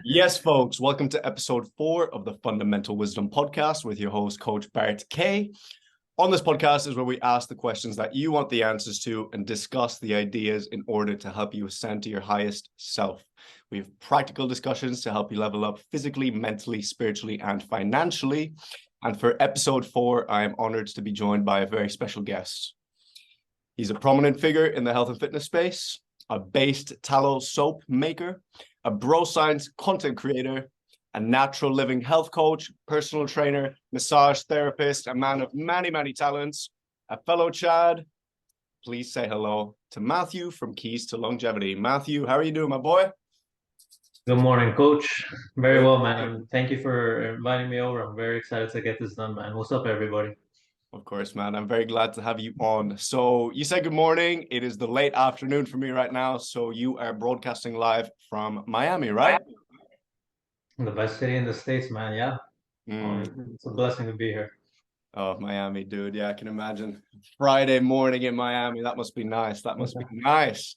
Yes, folks, welcome to episode 4 of the Fundamental Wisdom Podcast with your host, Coach Bart K. On this podcast is where we ask the questions that you want the answers to and discuss the ideas in order to help you ascend to your highest self. We have practical discussions to help you level up physically, mentally, spiritually, and financially. And for episode 4, I am honored to be joined by a very special guest. He's a prominent figure in the health and fitness space, a based tallow soap maker, a broscience content creator, a natural living health coach, personal trainer, massage therapist, a man of many, many talents, a fellow Chad. Please say hello to Matthew from Keys to Longevity. Matthew, how are you doing, my boy? Good morning, Coach. Very well, man. And thank you for inviting me over. I'm very excited to get this done, man. What's up, everybody? Of course, man. I'm very glad to have you on. So you said good morning. It is the late afternoon for me right now. So you are broadcasting live from Miami, right? The best city in the States, man. Yeah. It's a blessing to be here. Oh, Miami, dude. Yeah, I can imagine. Friday morning in Miami. That must be nice. That must be nice.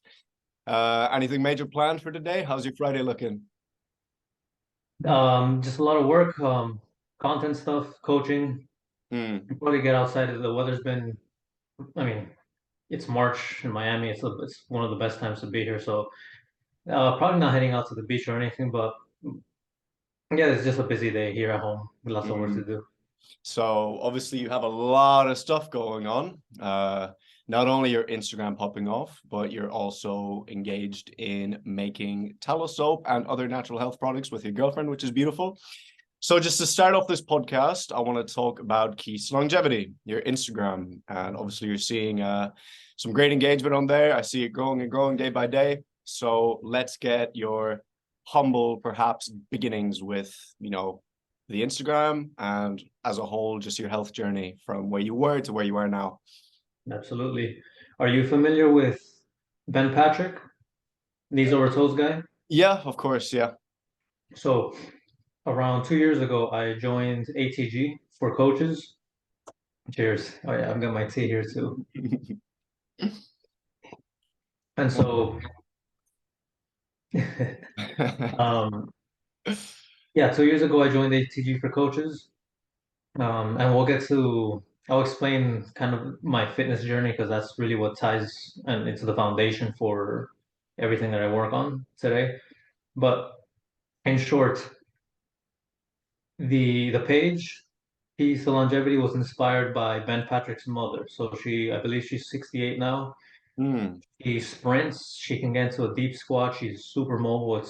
Anything major planned for today? How's your Friday looking? Just a lot of work, content stuff, coaching. Mm, Probably get outside. The weather's been, I mean, it's March in Miami. It's one of the best times to be here. So probably not heading out to the beach or anything, but yeah, it's just a busy day here at home with lots of work to mm. do. So obviously you have a lot of stuff going on. Not only your Instagram popping off, but you're also engaged in making tallow soap and other natural health products with your girlfriend, which is beautiful. So just to start off this podcast, I want to talk about Keys to Longevity, your Instagram. And obviously you're seeing some great engagement on there. I see it growing and growing day by day. So let's get your humble, perhaps, beginnings with, the Instagram and as a whole, just your health journey from where you were to where you are now. Absolutely. Are you familiar with Ben Patrick? Knees over toes guy. Yeah, of course. Yeah. So around 2 years ago, I joined ATG for coaches. Cheers. Oh yeah, I've got my tea here too. And so, um, yeah, 2 years ago I joined ATG for coaches. And I'll explain kind of my fitness journey because that's really what ties and it's the foundation for everything that I work on today. But in short, the page Keys to Longevity was inspired by Ben Patrick's mother. So I believe she's 68 now. Mm. She sprints. She can get into a deep squat. She's super mobile.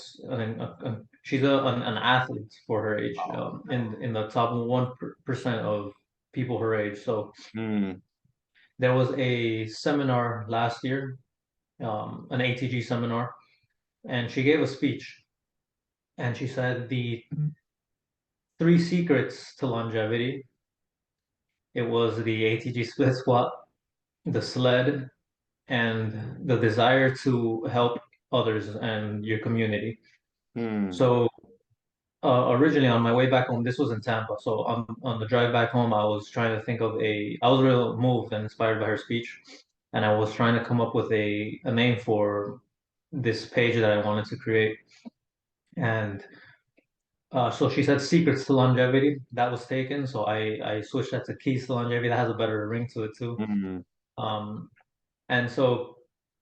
She's an athlete for her age, in the top 1% of people her age. So Mm. there was a seminar last year, an ATG seminar, and she gave a speech. And she said the three secrets to longevity. It was the ATG split squat, the sled, and the desire to help others and your community. Mm. So originally on my way back home, this was in Tampa. So on the drive back home, I was trying to think of I was real moved and inspired by her speech, and I was trying to come up with a name for this page that I wanted to create. And so she said secrets to longevity. That was taken. So I switched that to keys to longevity. That has a better ring to it too. Mm. Um, and so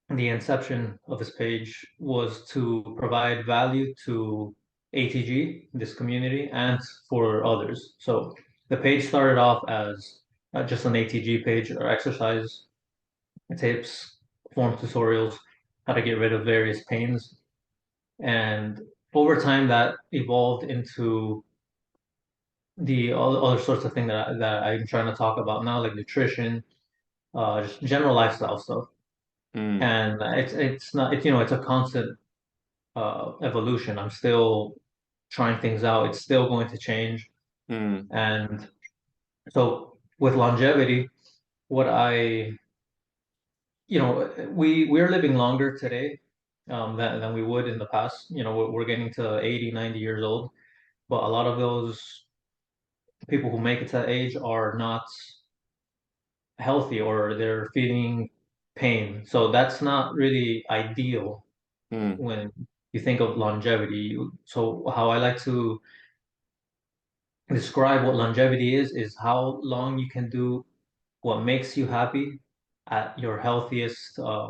the inception of this page was to provide value to ATG, this community, and for others. So the page started off as just an ATG page or exercise tips, form tutorials, how to get rid of various pains. And over time, that evolved into the other sorts of things that I'm trying to talk about now, like nutrition, just general lifestyle stuff. Mm. And it's not it's a constant evolution. I'm still trying things out. It's still going to change. Mm. And so with longevity, what I, we're living longer today than we would in the past. We're getting to 80, 90 years old, but a lot of those people who make it to that age are not healthy or they're feeling pain. So that's not really ideal Mm. when you think of longevity. So how I like to describe what longevity is how long you can do what makes you happy at your healthiest, as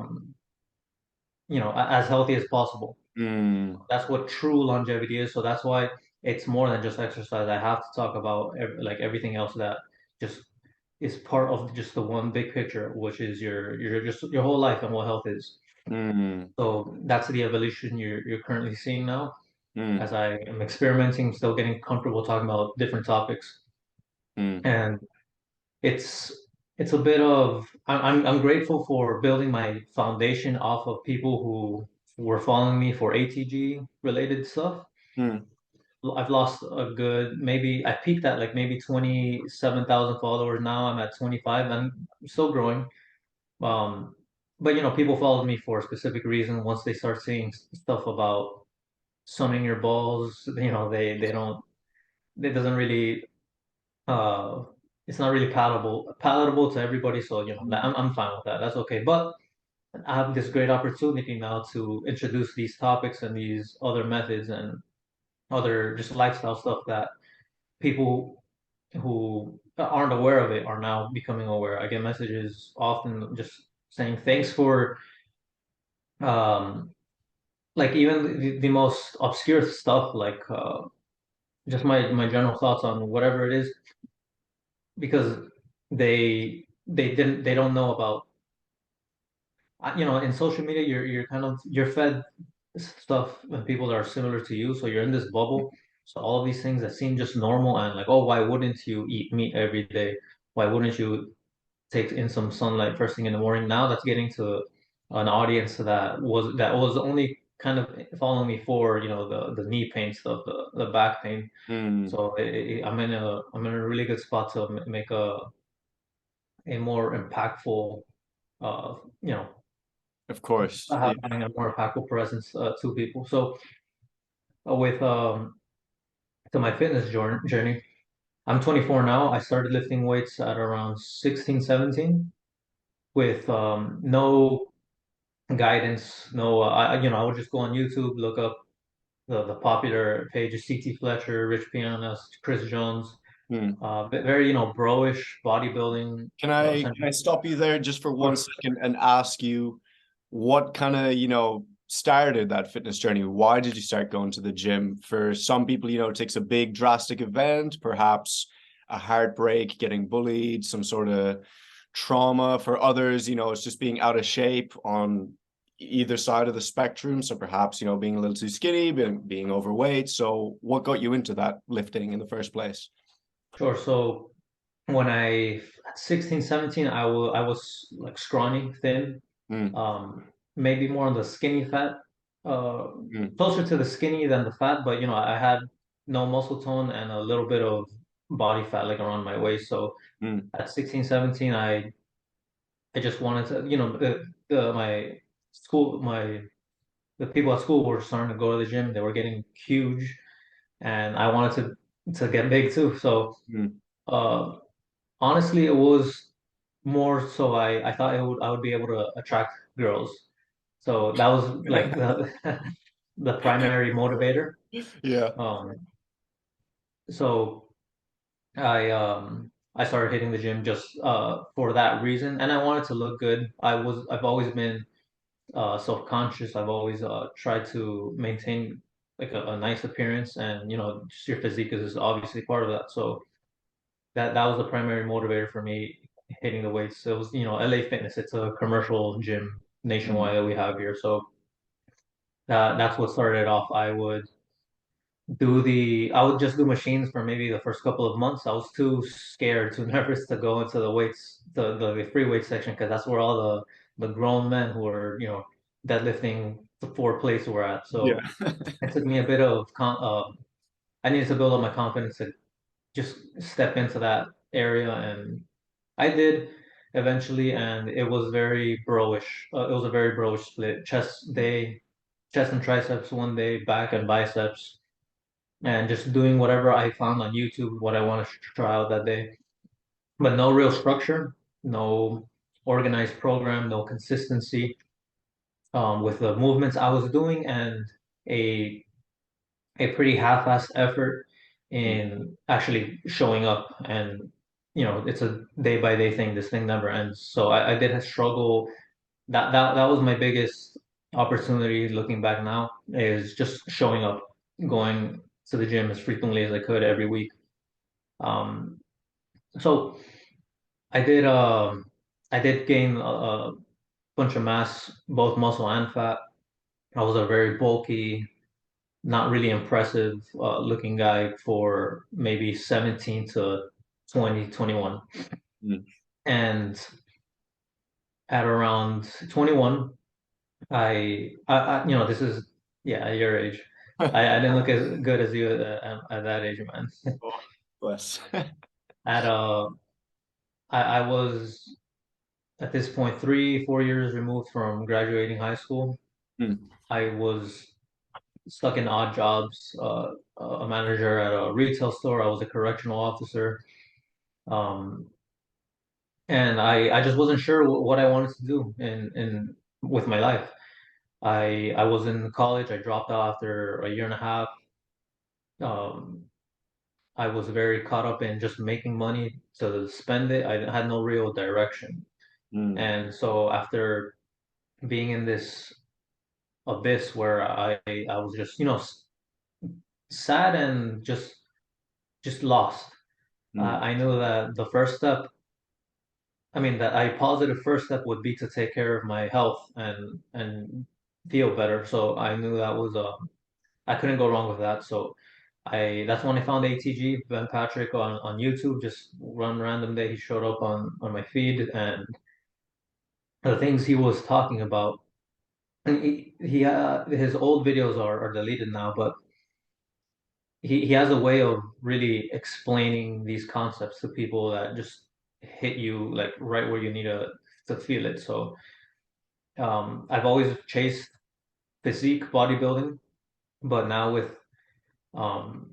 healthy as possible. Mm, That's what true longevity is. So that's why it's more than just exercise. I have to talk about like everything else that just is part of just the one big picture, which is your whole life and what health is. mm, So that's the evolution you're currently seeing now. mm, As I am experimenting, still getting comfortable talking about different topics, mm. and it's it's a bit of I'm grateful for building my foundation off of people who were following me for ATG related stuff. Mm. I've lost a good maybe I peaked at like maybe 27,000 followers. Now I'm at 25 and I'm still growing. Um, but people follow me for a specific reason. Once they start seeing stuff about sunning your balls, they don't it doesn't really uh it's not really palatable to everybody. So I'm fine with that. That's okay. But I have this great opportunity now to introduce these topics and these other methods and other just lifestyle stuff that people who aren't aware of it are now becoming aware. I get messages often just saying thanks for um like even the most obscure stuff like just my general thoughts on whatever it is because they don't know about in social media you're fed stuff and people that are similar to you, so you're in this bubble. So all of these things that seem just normal and like, oh, why wouldn't you eat meat every day? Why wouldn't you take in some sunlight first thing in the morning? Now that's getting to an audience that was only kind of following me for the knee pain stuff, the back pain. Mm. So I'm in a really good spot to make a more impactful uh you know Of course. Yeah. having a more impactful presence to people. So with to my fitness journey, I'm 24 now. I started lifting weights at around 16, 17 with no guidance, no I would just go on YouTube, look up the popular pages, CT Fletcher, Rich Pianist, Chris Jones, Mm. very bro-ish bodybuilding Can I centric. stop you there just for one Or second and ask you what kind of, started that fitness journey? Why did you start going to the gym? For some people, it takes a big drastic event, perhaps a heartbreak, getting bullied, some sort of trauma. For others, it's just being out of shape on either side of the spectrum. So perhaps, being a little too skinny, being overweight. So what got you into that lifting in the first place? sure. So when at 16, 17, I was like scrawny, thin, Mm, maybe more on the skinny fat, uh, mm, closer to the skinny than the fat, but I had no muscle tone and a little bit of body fat like around my waist. So mm, at 16, 17, I just wanted to, my school, the people at school were starting to go to the gym. They were getting huge, and I wanted to get big too. So mm. uh, honestly, it was more so I thought I would be able to attract girls. So that was like the primary motivator. Yeah. Um, so I started hitting the gym just for that reason, and I wanted to look good. I've always been self-conscious. I've always tried to maintain like a nice appearance, and just your physique is obviously part of that. So that was the primary motivator for me hitting the weights. So it was LA Fitness. It's a commercial gym Mm, nationwide that we have here. So that's what started it off. I would just do machines for maybe the first couple of months. I was too scared, too nervous to go into the weights, the free weight section, because that's where all the grown men who are, deadlifting the four plates were at. yeah. So it took me a bit of I needed to build up my confidence to just step into that area, and I did eventually, and it was very bro-ish. It was a very bro-ish split. Chest and triceps one day, back and biceps, and just doing whatever I found on YouTube, what I want to try out that day. But no real structure, no organized program, no consistency with the movements I was doing, and a pretty half-assed effort in actually showing up. And it's a day-by-day thing. This thing never ends. So I did struggle. That was my biggest opportunity looking back now, is just showing up, going to the gym as frequently as I could every week. Um, so I did gain a bunch of mass, both muscle and fat. I was a very bulky, not really impressive looking guy for maybe 17 to 20, 21. Mm. And at around 21, this is, yeah, at your age. I didn't look as good as you at that age, man. Oh, bless. At I was at this point 3, 4 years removed from graduating high school. Mm. I was stuck in odd jobs, a manager at a retail store. I was a correctional officer. Um, and I just wasn't sure what I wanted to do in with my life. I was in college. I dropped out after a year and a half. Um, I was very caught up in just making money to spend it. I had no real direction. Mm. And so after being in this abyss where I was just, sad and just lost. Mm. I knew that the first step, I mean, that a positive first step would be to take care of my health and feel better. So I knew that was I couldn't go wrong with that. So that's when I found ATG, Ben Patrick on YouTube. Just one random day he showed up on my feed, and the things he was talking about. And his old videos are deleted now, but he has a way of really explaining these concepts to people that just hit you like right where you need to feel it. So I've always chased physique bodybuilding, but now with um,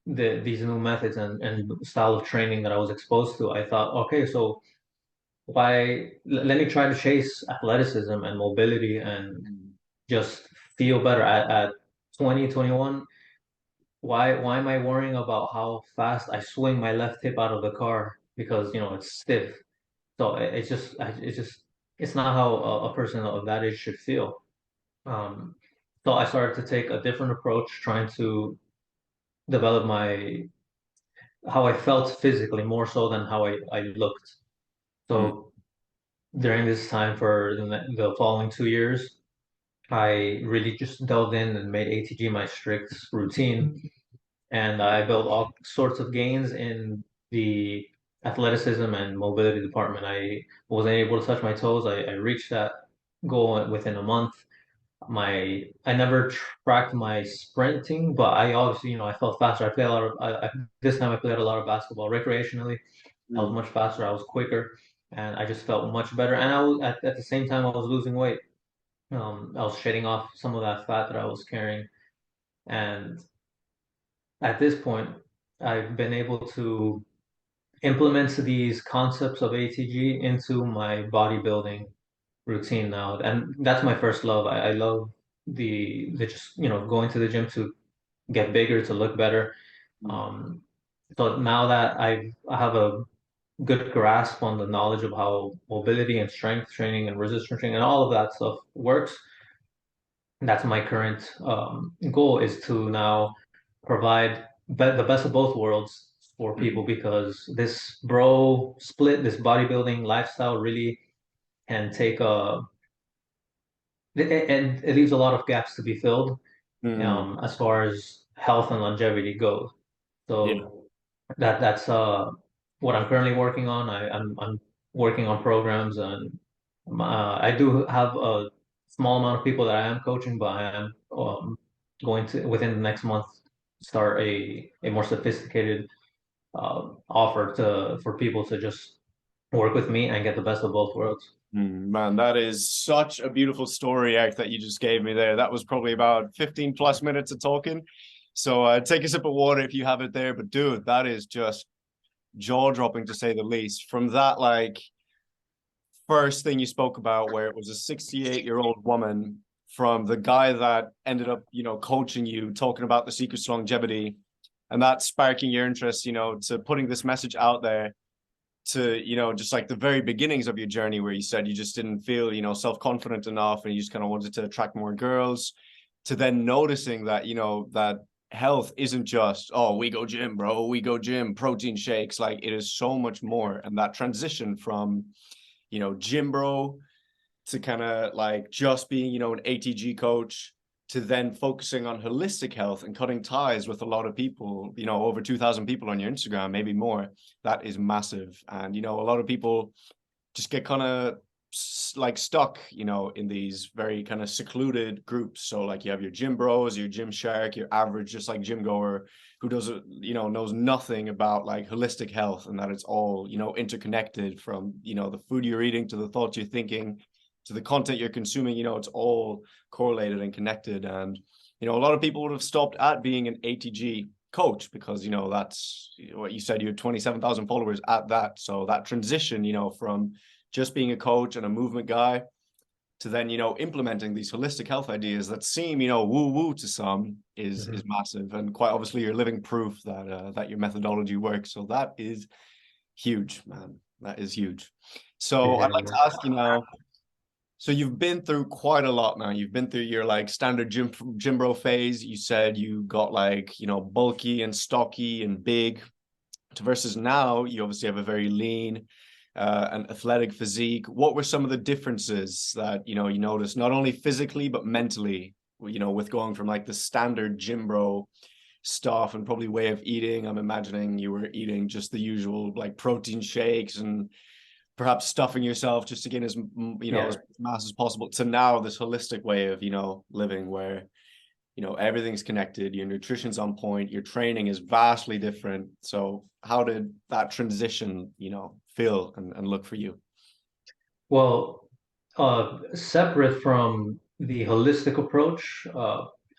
these new methods and style of training that I was exposed to, I thought, okay, so let me try to chase athleticism and mobility and Mm. just feel better at 20, 21. Why am I worrying about how fast I swing my left hip out of the car because it's stiff? So it's not how a person of that age should feel. Um, so I started to take a different approach, trying to develop my how I felt physically more so than how I looked. Mm. So during this time for the following 2 years, I really just delved in and made ATG my strict routine. And I built all sorts of gains in the athleticism and mobility department. I wasn't able to touch my toes. I reached that goal within a month. I never tracked my sprinting, but I obviously, I felt faster. I played a lot of this time I played a lot of basketball recreationally. I was Mm. much faster. I was quicker, and I just felt much better. And I was at the same time I was losing weight. I was shedding off some of that fat that I was carrying, and at this point, I've been able to implement these concepts of ATG into my bodybuilding routine now. And that's my first love. I love the just, going to the gym to get bigger, to look better. Mm. Um, so now that I have a good grasp on the knowledge of how mobility and strength training and resistance training and all of that stuff works, that's my current goal, is to now provide the best of both worlds for people, Mm. because this bro split, this bodybuilding lifestyle really can take and it leaves a lot of gaps to be filled Mm. as far as health and longevity goes. Yeah. So that's what I'm currently working on. I'm working on programs, and I do have a small amount of people that I am coaching, but I am going to within the next month start a more sophisticated offer to for people to just work with me and get the best of both worlds. Man, that is such a beautiful story act that you just gave me there. That was probably about 15 plus minutes of talking. So take a sip of water if you have it there. But dude, that is just jaw dropping to say the least. From that, like, first thing you spoke about, where it was a 68-year-old woman from the guy that ended up, coaching you, talking about the secrets to longevity, and that sparking your interest, to putting this message out there, to, just like the very beginnings of your journey where you said you just didn't feel, self-confident enough and you just kind of wanted to attract more girls, to then noticing that, that health isn't just, oh, we go gym, bro, we go gym, protein shakes. Like, it is so much more. And that transition from, gym bro to kind of like just being, an ATG coach, to then focusing on holistic health and cutting ties with a lot of people, over 2,000 people on your Instagram, maybe more. That is massive. And, a lot of people just get kind of like stuck, in these very kind of secluded groups. So like you have your gym bros, your gym shark, your average, just like gym goer who doesn't, knows nothing about like holistic health, and that it's all, interconnected from, the food you're eating to the thoughts you're thinking to the content you're consuming, it's all correlated and connected. And, a lot of people would have stopped at being an ATG coach because, that's what you said, you had 27,000 followers at that. So that transition, from just being a coach and a movement guy to then, implementing these holistic health ideas that seem, woo woo to some is massive. And quite obviously you're living proof that, that your methodology works. So that is huge, man. That is huge. So I'd like to ask you now, so you've been through quite a lot now. You've been through your like standard gym bro phase. You said you got like, bulky and stocky and big, to versus now you obviously have a very lean and athletic physique. What were some of the differences that, you noticed, not only physically, but mentally, with going from like the standard gym bro stuff and probably way of eating? I'm imagining you were eating just the usual like protein shakes and perhaps stuffing yourself just to gain as as mass as possible, to now this holistic way of living where everything's connected, your nutrition's on point, your training is vastly different. So how did that transition feel and look for you? Well, separate from the holistic approach,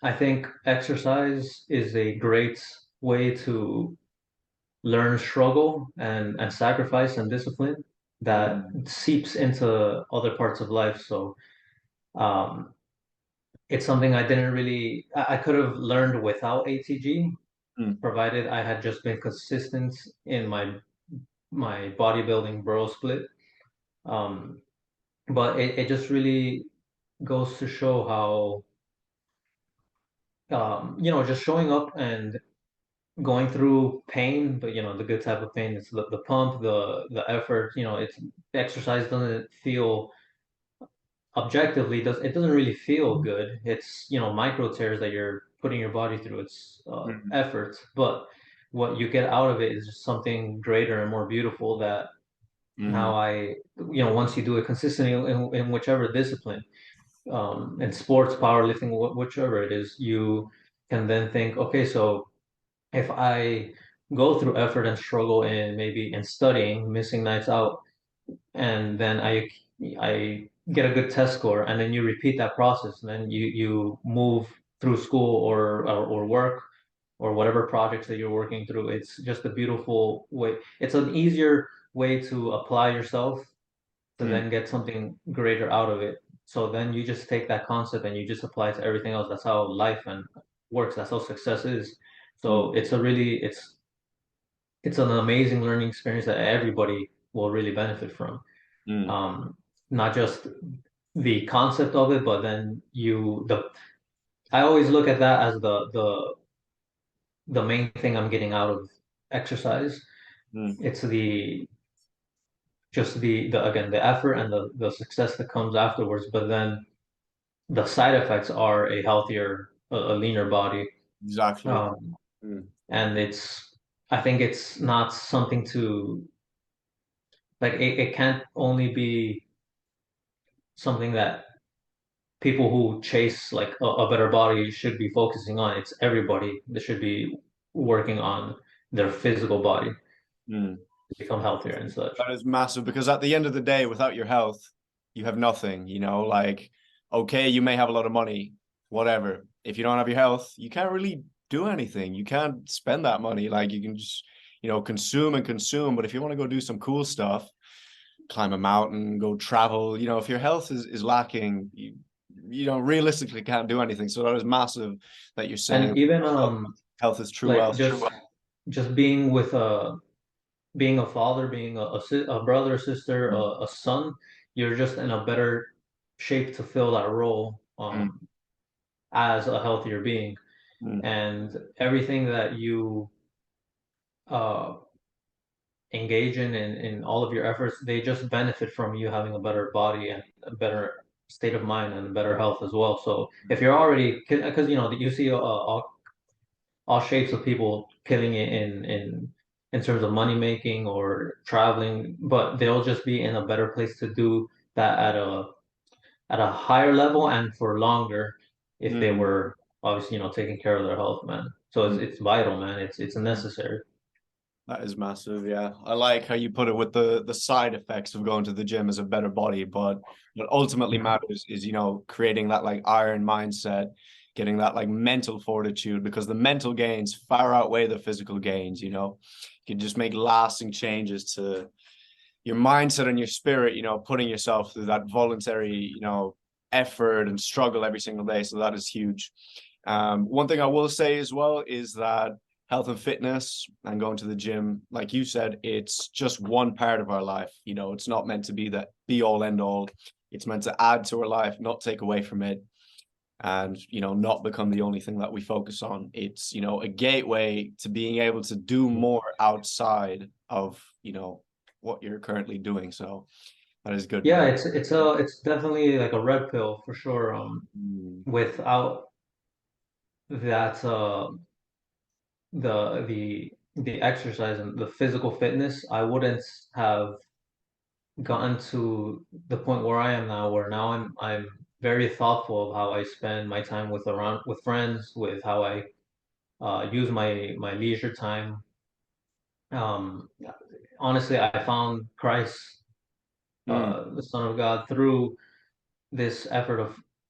I think exercise is a great way to learn struggle and sacrifice and discipline that seeps into other parts of life. So um, it's something I didn't really, I could have learned without ATG, Mm. provided I had just been consistent in my bodybuilding bro split. Um, but it just really goes to show how just showing up and going through pain, but the good type of pain. It's the pump, the effort. It's exercise doesn't feel objectively doesn't really feel good. It's micro tears that you're putting your body through. It's effort, but what you get out of it is just something greater and more beautiful. That now once you do it consistently in whichever discipline, in sports, powerlifting, whichever it is, you can then think, okay, so if I go through effort and struggle in maybe in studying, missing nights out, and then I get a good test score, and then you repeat that process, and then you move through school or work or whatever projects that you're working through. It's just a beautiful way. It's an easier way to apply yourself to then get something greater out of it. So then you just take that concept and you just apply it to everything else. That's how life and works. That's how success is. So it's an amazing learning experience that everybody will really benefit from. Not just the concept of it, but then I always look at that as the main thing I'm getting out of exercise. It's the again the effort and the success that comes afterwards, but then the side effects are a healthier, a leaner body. Exactly. And I think it's not something to like it can't only be something that people who chase like a better body should be focusing on. It's everybody that should be working on their physical body to become healthier and such. That is massive, because at the end of the day, without your health, you have nothing, like, okay, you may have a lot of money, whatever. If you don't have your health, you can't really do anything. You can't spend that money. Like, you can just, consume and consume. But if you want to go do some cool stuff, climb a mountain, go travel, if your health is lacking, realistically can't do anything. So that is massive that you're saying And even health is true like wealth. just being with being a father, being a brother, a sister, a son, you're just in a better shape to fill that role Mm, as a healthier being. mm, And everything that you uh, engage in all of your efforts, they just benefit from you having a better body and a better state of mind and better health as well. So if you're already, because you see all shapes of people killing it in terms of money making or traveling, but they'll just be in a better place to do that at a higher level and for longer if they mm, were obviously taking care of their health, man. So mm. it's vital, man. It's necessary. That is massive. Yeah. I like how you put it with the side effects of going to the gym as a better body, but what ultimately Mhm. matters is, creating that like iron mindset, getting that like mental fortitude, because the mental gains far outweigh the physical gains. You can just make lasting changes to your mindset and your spirit, putting yourself through that voluntary, effort and struggle every single day. So that is huge. One thing I will say as well is that health and fitness and going to the gym, like you said, it's just one part of our life. It's not meant to be the be all end all. It's meant to add to our life, not take away from it, and not become the only thing that we focus on. It's a gateway to being able to do more outside of what you're currently doing. So that is good, Yeah, man. it's definitely like a red pill for sure. Mm, Without that the exercise and the physical fitness, I wouldn't have gotten to the point where I am now, where now I'm very thoughtful of how I spend my time with friends, with how I use my leisure time. Um, Honestly, I found Christ, mm, the Son of God, through this effort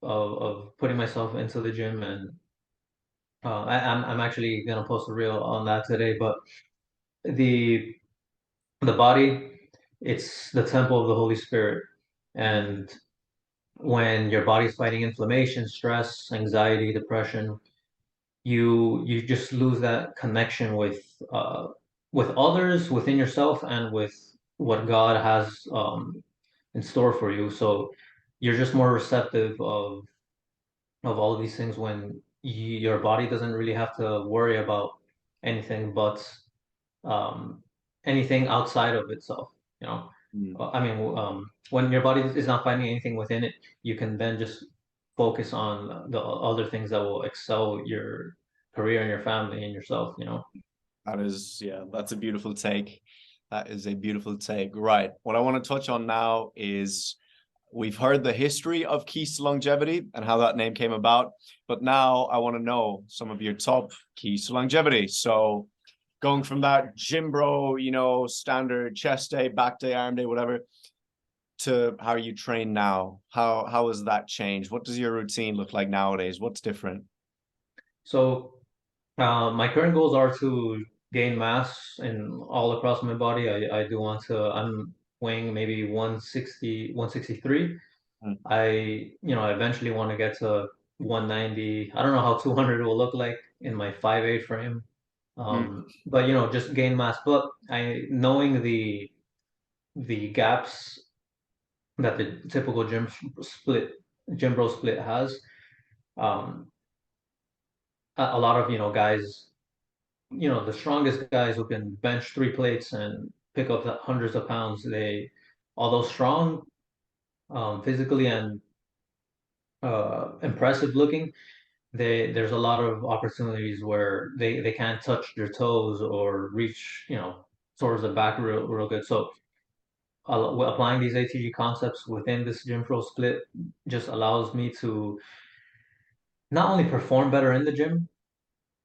of putting myself into the gym, and I'm actually gonna post a reel on that today. But the the body, it's the temple of the Holy Spirit, mm, and when your body's fighting inflammation, stress, anxiety, depression, you just lose that connection with others, within yourself, and with what God has in store for you. So you're just more receptive of all of these things when your body doesn't really have to worry about anything but um, anything outside of itself. You know, mm. I mean, when your body is not finding anything within it, you can then just focus on the other things that will excel your career and your family and yourself. That is, yeah, that's a beautiful take. That is a beautiful take. Right. What I want to touch on now is we've heard the history of keys to longevity and how that name came about, but now I want to know some of your top keys to longevity. So going from that gym bro, standard chest day, back day, arm day, whatever, to how you train now. How has that changed? What does your routine look like nowadays? What's different? So my current goals are to gain mass in all across my body. I do want to. I'm weighing maybe 160, 163. Mm, I eventually want to get to 190. I don't know how 200 will look like in my 5'8" frame. mm, But just gain mass. But knowing the gaps that the typical gym bro split has, um, a lot of guys, the strongest guys who can bench 3 plates and pick up hundreds of pounds, although strong, physically and impressive looking, there's a lot of opportunities where they can't touch their toes or reach, towards the back real good. So applying these ATG concepts within this gym pro split just allows me to not only perform better in the gym,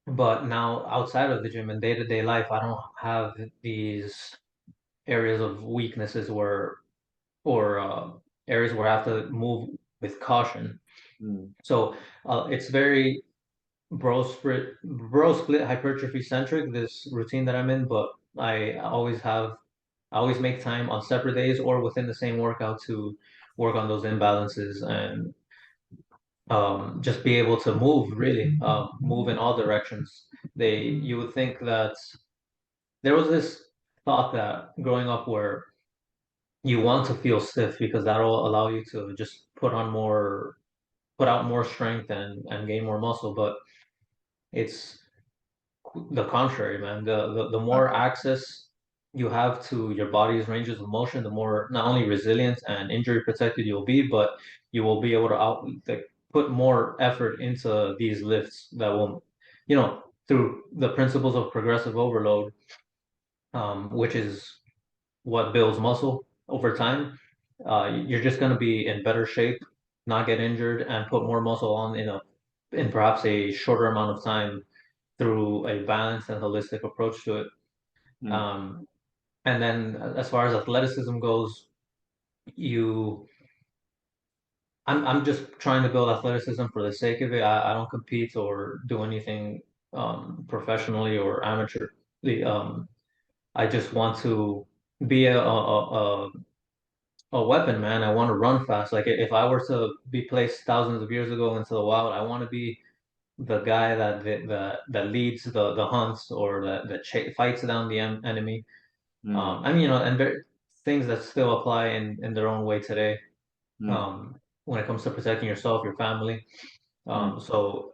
but now outside of the gym in day-to-day life, I don't have these areas of weaknesses or areas where I have to move with caution. mm. So it's very bro split hypertrophy centric, this routine that I'm in, but I always make time on separate days or within the same workout to work on those imbalances. And just be able to move, really, move in all directions. You would think that there was this thought that growing up where you want to feel stiff because that'll allow you to just put out more strength and gain more muscle, but it's the contrary, man. The more Exactly. access you have to your body's ranges of motion, the more not only resilient and injury protected you'll be, but you will be able to put more effort into these lifts that will, through the principles of progressive overload, which is what builds muscle over time. You're just going to be in better shape, not get injured, and put more muscle on in perhaps a shorter amount of time through a balanced and holistic approach to it. Mm, Um, and then as far as athleticism goes, you I'm just trying to build athleticism for the sake of it. I don't compete or do anything professionally or amateurly. I just want to be a weapon, man. I want to run fast. Like if I were to be placed thousands of years ago into the wild, I want to be the guy that leads the hunts or that fights down the enemy. mm, I mean, and things that still apply in their own way today. mm, Um, when it comes to protecting yourself, your family. mm, So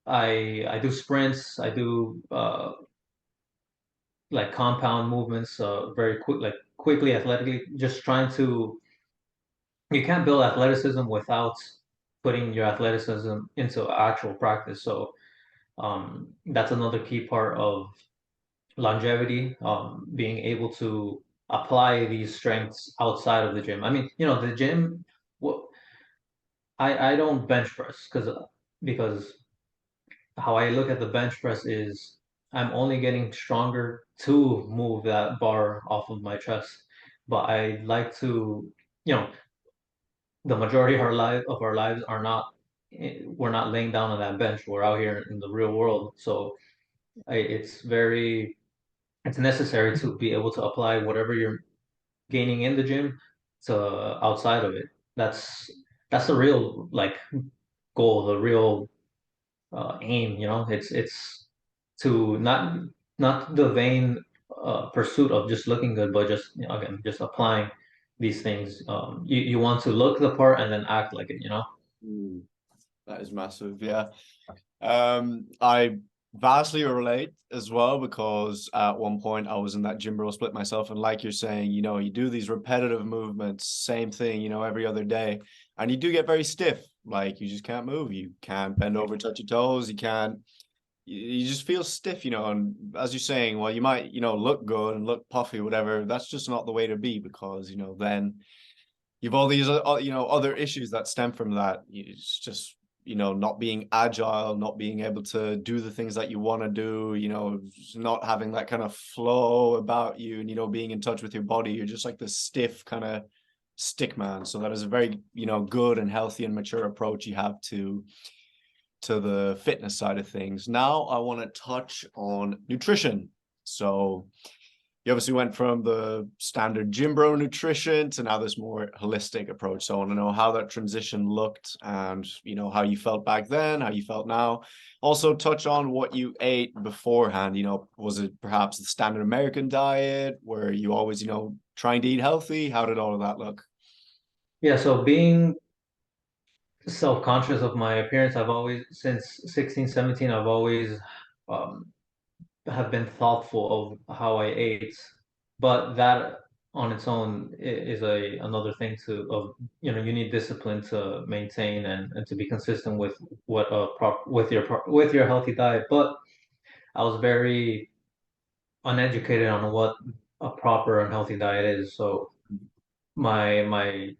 I do sprints. I do like compound movements, very quick, like quickly, athletically, just trying to. You can't build athleticism without putting your athleticism into actual practice. So that's another key part of longevity, being able to apply these strengths outside of the gym. I mean, the gym, well, I don't bench press because how I look at the bench press is I'm only getting stronger to move that bar off of my chest. But I like to, you know, the majority of our lives are not we're not laying down on that bench. We're out here in the real world. So it's it's necessary to be able to apply whatever you're gaining in the gym to outside of it. That's that's the real like goal, the real aim. It's to not the vain pursuit of just looking good, but just again just applying these things. You want to look the part and then act like it. mm. That is massive. Yeah. I vastly relate as well because at one point I was in that gym bro split myself, and like you're saying, you do these repetitive movements, same thing, every other day, and you do get very stiff. Like you just can't move, you can't bend over, touch your toes, you can't. You just feel stiff, and as you're saying, well, you might, look good and look puffy, whatever. That's just not the way to be because, then you've all these other issues that stem from that. It's just not being agile, not being able to do the things that you want to do, not having that kind of flow about you, and being in touch with your body. You're just like this stiff kind of stick man. So that is a very good and healthy and mature approach you have to the fitness side of things. Now I want to touch on nutrition. So you obviously went from the standard gym bro nutrition to now this more holistic approach. So I want to know how that transition looked and, how you felt back then, how you felt now. Also touch on what you ate beforehand. Was it perhaps the standard American diet? Were you always, trying to eat healthy? How did all of that look? Yeah. So being self-conscious of my appearance, I've always since 16, 17, I've always um, have been thoughtful of how I ate, but that on its own is a another thing you need discipline to maintain and to be consistent with what a prop with your healthy diet. But I was very uneducated on what a proper and healthy diet is. So my my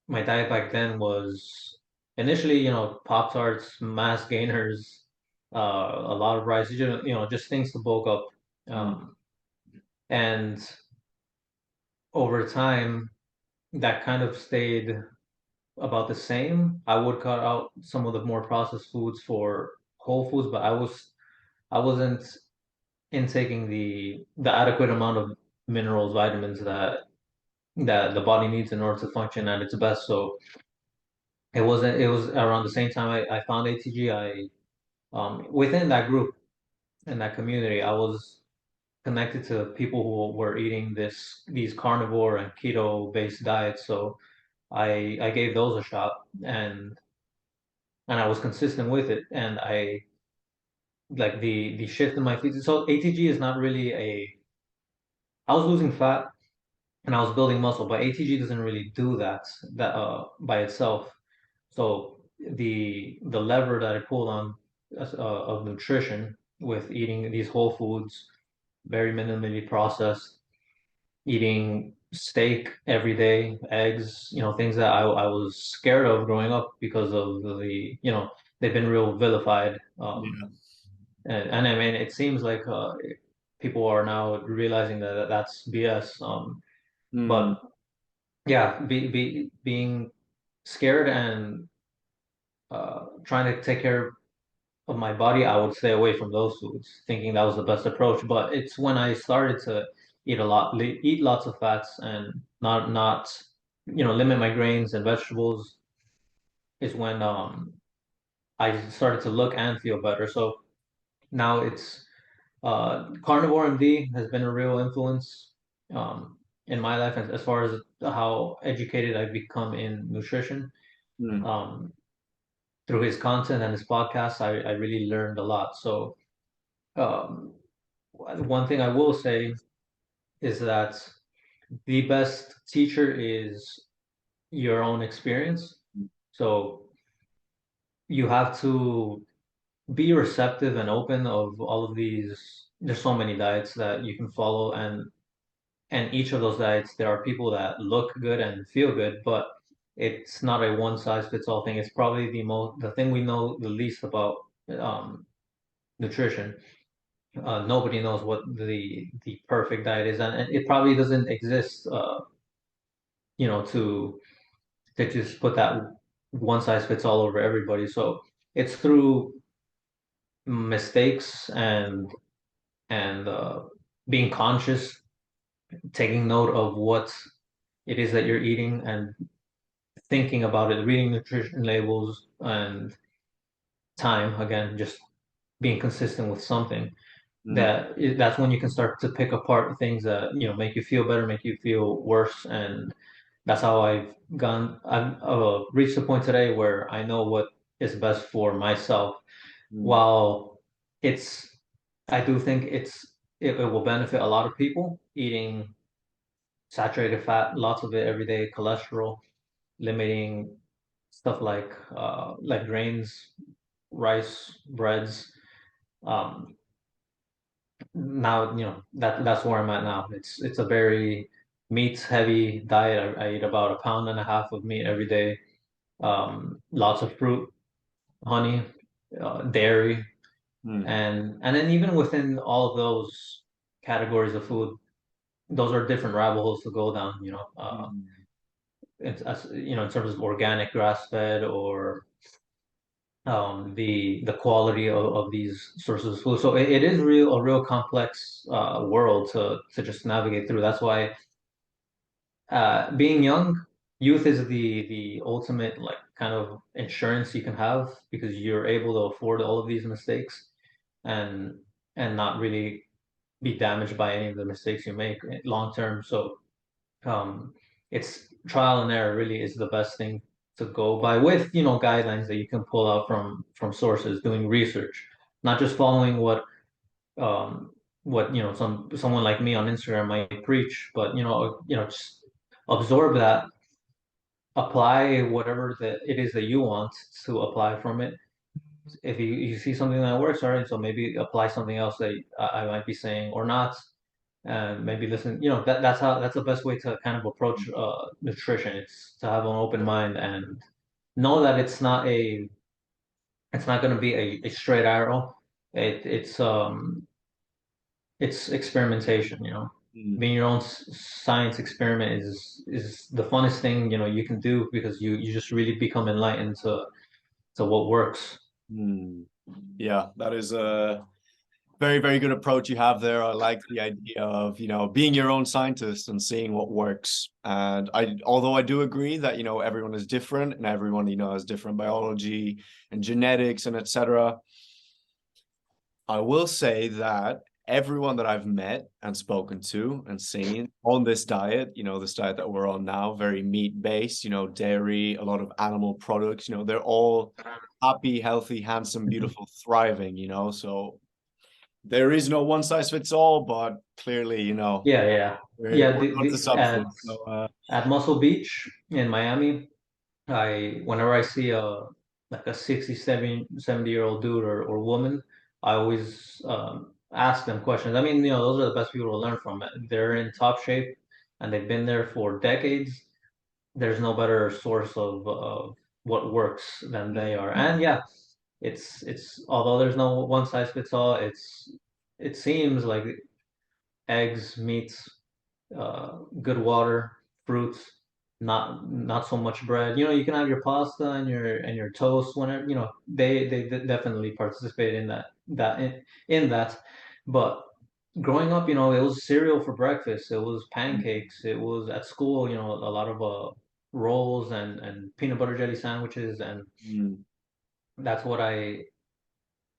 my diet back then was initially, Pop Tarts, mass gainers, a lot of rice, just things to bulk up. Mm, Um, And over time, that kind of stayed about the same. I would cut out some of the more processed foods for whole foods, but I wasn't intaking the adequate amount of minerals, vitamins that the body needs in order to function at its best. So it was around the same time I found ATG. Within that group and that community, I was connected to people who were eating these carnivore and keto based diets. So I gave those a shot, and I was consistent with it. And I like the shift in my feed. So ATG is not really I was losing fat and I was building muscle, but ATG doesn't really do that by itself. So the lever that I pulled on of nutrition with eating these whole foods, very minimally processed, eating steak every day, eggs, things that I was scared of growing up because of they've been real vilified. Yeah. And I mean, it seems like people are now realizing that that's BS. Mm, But yeah, being scared and trying to take care of my body, I would stay away from those foods, thinking that was the best approach. But it's when I started to eat lots of fats, and not limit my grains and vegetables, is when I started to look and feel better. So now it's carnivore MD has been a real influence in my life as far as how educated I've become in nutrition. mm, Um, Through his content and his podcast, I really learned a lot. So um, one thing I will say is that the best teacher is your own experience. So you have to be receptive and open of all of these. There's so many diets that you can follow, and each of those diets, there are people that look good and feel good, but it's not a one size fits all thing. It's probably the thing we know the least about um, nutrition. Nobody knows what the perfect diet is, and it probably doesn't exist. To just put that one size fits all over everybody. So it's through mistakes and being conscious, taking note of what it is that you're eating, and thinking about it, reading nutrition labels, and time again, just being consistent with something. mm, That's when you can start to pick apart things that make you feel better, make you feel worse, and that's how I've reached a point today where I know what is best for myself. mm, While it's I do think it will benefit a lot of people eating saturated fat, lots of it every day, cholesterol, limiting stuff like grains, rice, breads. Um, Now, that's where I'm at now. It's a very meat heavy diet. I eat about a pound and a half of meat every day. Lots of fruit, honey, dairy, mm, and then even within all of those categories of food, those are different rabbit holes to go down. mm, In terms of organic grass fed, or the quality of these sources of food. So it is a real complex world to just navigate through. That's why being young, youth is the ultimate like kind of insurance you can have, because you're able to afford all of these mistakes and not really be damaged by any of the mistakes you make long term. So um, it's trial and error really is the best thing to go by, with guidelines that you can pull out from sources, doing research, not just following um, what someone like me on Instagram might preach, but just absorb that, apply whatever it is that you want to apply from it. If you see something that works, all right, so maybe apply something else that I might be saying or not, and maybe listen. That's the best way to kind of approach nutrition. It's to have an open mind and know that it's not going to be a straight arrow. It's experimentation. mm. Being your own science experiment is the funnest thing you can do, because you just really become enlightened to what works. Hmm. Yeah, that is very, very good approach you have there. I like the idea of, being your own scientist and seeing what works. And although I do agree that, everyone is different and everyone, has different biology and genetics and etc. I will say that everyone that I've met and spoken to and seen on this diet, this diet that we're on now, very meat based, dairy, a lot of animal products, they're all happy, healthy, handsome, beautiful, thriving, so there is no one size fits all, but clearly, Yeah. we're on to At something. So, Muscle Beach in Miami, I whenever I see a like a 60, 70-year-old dude or woman, I always ask them questions. I mean, those are the best people to learn from. They're in top shape and they've been there for decades. There's no better source of what works than they are. And yeah, it's although there's no one size fits all, it seems like eggs, meats, good water, fruits, not so much bread. You can have your pasta and your toast whenever, they definitely participate in in that. But growing up, it was cereal for breakfast, it was pancakes, it was at school, a lot of rolls and peanut butter jelly sandwiches, and mm, that's what I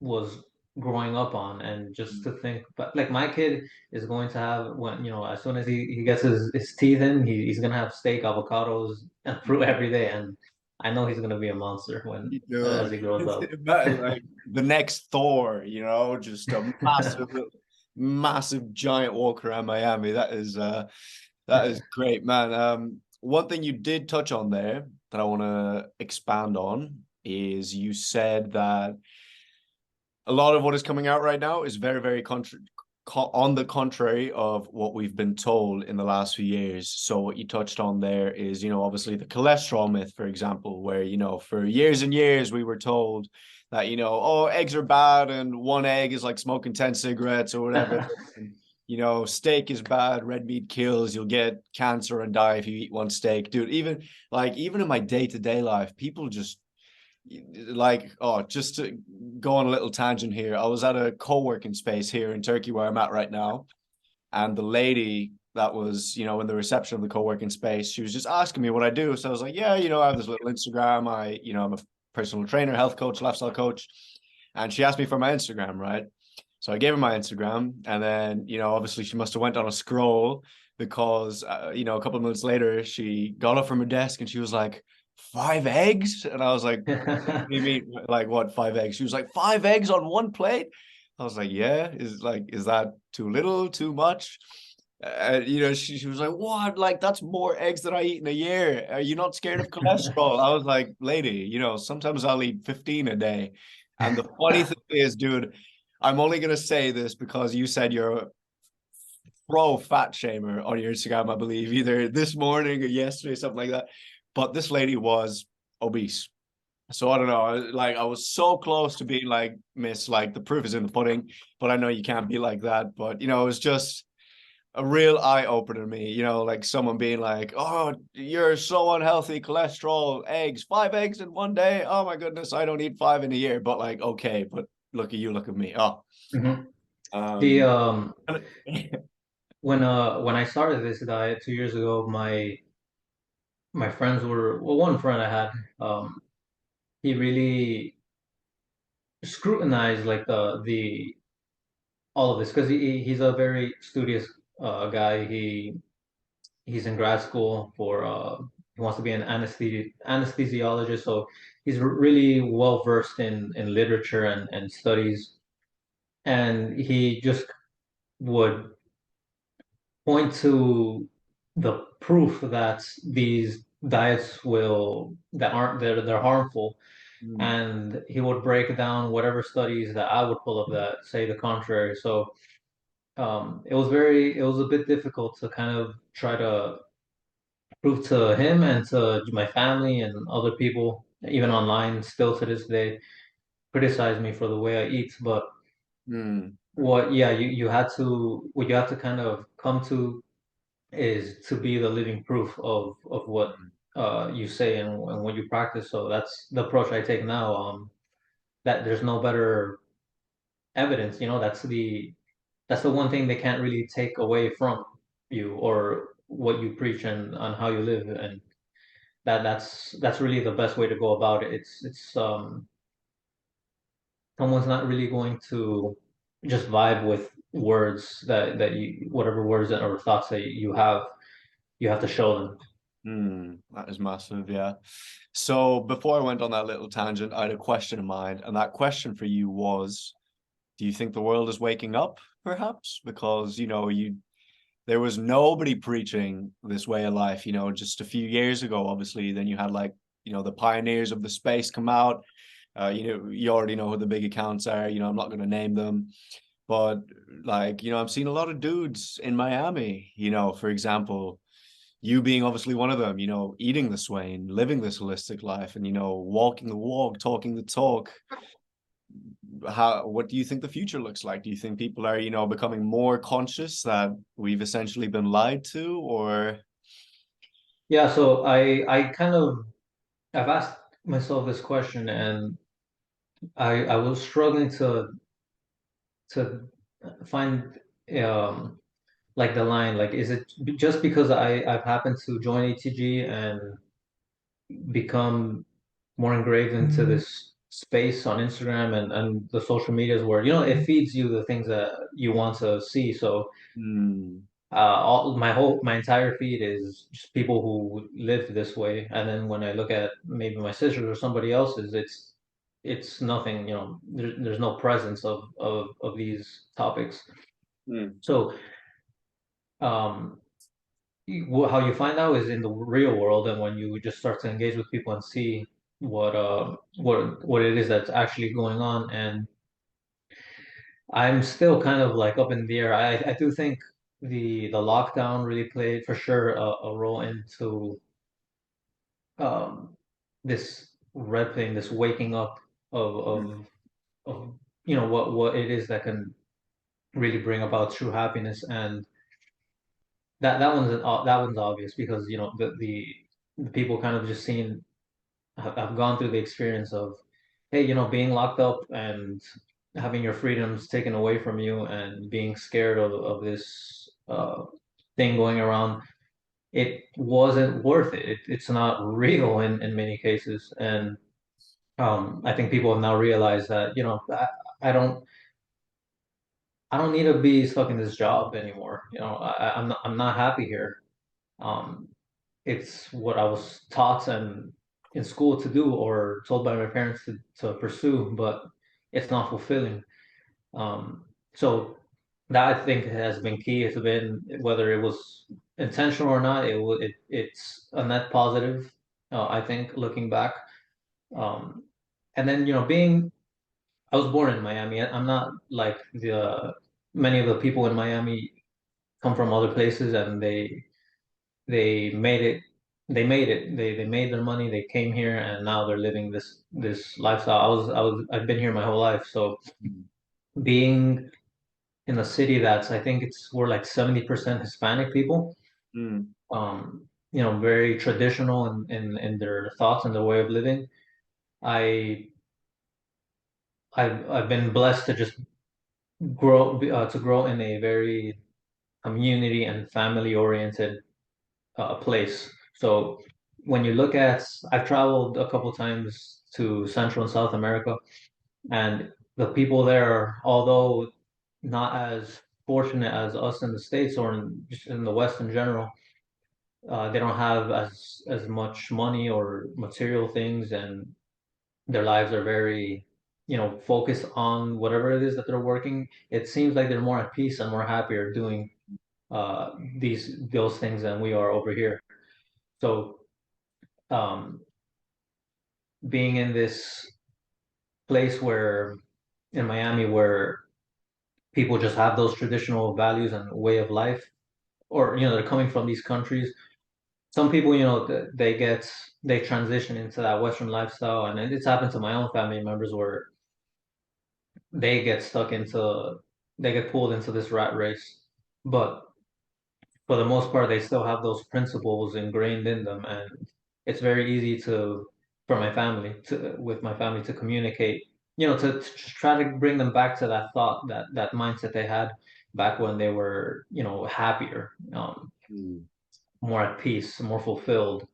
was growing up on. And just to think, but like my kid is going to have, when as soon as he gets his teeth in, he's gonna have steak, avocados, and fruit every day, and I know he's gonna be a monster when as he grows up. like the next Thor, just a massive, massive giant walk around Miami. That is great, man. One thing you did touch on there that I want to expand on is you said that a lot of what is coming out right now is very, very on the contrary of what we've been told in the last few years. So what you touched on there is, obviously the cholesterol myth, for example, where, for years and years we were told that, oh, eggs are bad and one egg is like smoking 10 cigarettes or whatever. And, steak is bad, red meat kills, you'll get cancer and die if you eat one steak. Dude, even in my day-to-day life, people just just to go on a little tangent here, I was at a co-working space here in Turkey where I'm at right now, and the lady that was, in the reception of the co-working space, she was just asking me what I do. So I was like, yeah, I have this little Instagram. I'm a personal trainer, health coach, lifestyle coach. And she asked me for my Instagram, right? So I gave her my Instagram, and then, obviously she must have went on a scroll because, a couple of minutes later, she got up from her desk and she was like, 5 eggs? And I was like, what do you mean? Like what, 5 eggs? She was like, 5 eggs on one plate? I was like, yeah. Is that too little, too much? She was like, what? Like, that's more eggs than I eat in a year. Are you not scared of cholesterol? I was like, lady, sometimes I'll eat 15 a day. And the funny thing is, dude, I'm only gonna say this because you said you're a pro fat shamer on your Instagram, I believe, either this morning or yesterday, something like that. But this lady was obese. So I don't know, like I was so close to being like, miss, like the proof is in the pudding, but I know you can't be like that. But it was just a real eye opener to me, like someone being like, oh, you're so unhealthy, cholesterol, eggs, 5 eggs in one day. Oh my goodness, I don't eat 5 in a year. But like, okay, but look at you, look at me. Oh. Mhm. The Um when I started this diet 2 years ago, my friends were, well, one friend I had, he really scrutinized like the all of this because he's a very studious guy. He's in grad school for he wants to be an anesthesiologist, so he's really well versed in literature and studies, and he just would point to the proof that these diets that aren't they're harmful, mm, and he would break down whatever studies that I would pull up that say the contrary. So it was a bit difficult to kind of try to prove to him and to my family and other people, even online, still to this day, criticize me for the way I eat. But mm, what you have to kind of come to is to be the living proof of what you say and what you practice. So that's the approach I take now. That there's no better evidence. That's the one thing they can't really take away from you, or what you preach and on how you live, and that's really the best way to go about it. It's someone's not really going to just vibe with words that you, whatever words or thoughts that you have to show them. That is massive, yeah. So before I went on that little tangent, I had a question in mind, and that question for you was, do you think the world is waking up, perhaps? Because, there was nobody preaching this way of life, just a few years ago, obviously. Then you had like, the pioneers of the space come out. You already know who the big accounts are, I'm not going to name them. But like, I've seen a lot of dudes in Miami, for example, you being obviously one of them, eating the swain, living this holistic life and, walking the walk, talking the talk. What do you think the future looks like? Do you think people are, becoming more conscious that we've essentially been lied to, or Yeah, so I kind of I've asked myself this question, and I was struggling to find um like the line, like, is it just because I've happened to join ATG and become more engraved into this space on Instagram and the social medias where, it feeds you the things that you want to see. So hmm, my entire feed is just people who live this way. And then when I look at maybe my sisters or somebody else's, it's nothing, there's no presence of these topics. hmm, So um how you find out is in the real world, and when you just start to engage with people and see what it is that's actually going on. And I'm still kind of like up in the air. I do think the lockdown really played for sure a role into um this red thing, this waking up of hmm, what it is that can really bring about true happiness. And that one's obvious because the people kind of just seen have gone through the experience of, hey, being locked up and having your freedoms taken away from you and being scared of this thing going around. It wasn't worth it. It's not real in many cases. And I think people have now realized that, I don't I don't need to be stuck in this job anymore. I'm not happy here. Um, it's what I was taught and in school to do, or told by my parents to pursue, but it's not fulfilling. So that, I think, has been key. It's been, whether it was intentional or not, it's a net positive. I think, looking back. Um, and then, I was born in Miami. I'm not like the many of the people in Miami come from other places, and they made it they made their money, they came here, and now they're living this lifestyle. I've been here my whole life. So being in a city that's, I think we're like 70% Hispanic people, hmm, very traditional in their thoughts and their way of living. I I've been blessed to just grow in a very community and family oriented place. So when you look at, I've traveled a couple times to Central and South America, and the people there, although not as fortunate as us in the States or just in the West in general, they don't have as much money or material things, and their lives are very, focused on whatever it is that they're working. It seems like they're more at peace and more happier doing those things than we are over here. So um, being in this place where in Miami, where people just have those traditional values and way of life, or they're coming from these countries. Some people, they transition into that Western lifestyle, and it's happened to my own family members where they get stuck into, they get pulled into this rat race. But for the most part, they still have those principles ingrained in them, and it's very easy to, for my family to with my family to communicate. to try to bring them back to that thought, that mindset they had back when they were, happier, Mm. more at peace, more fulfilled.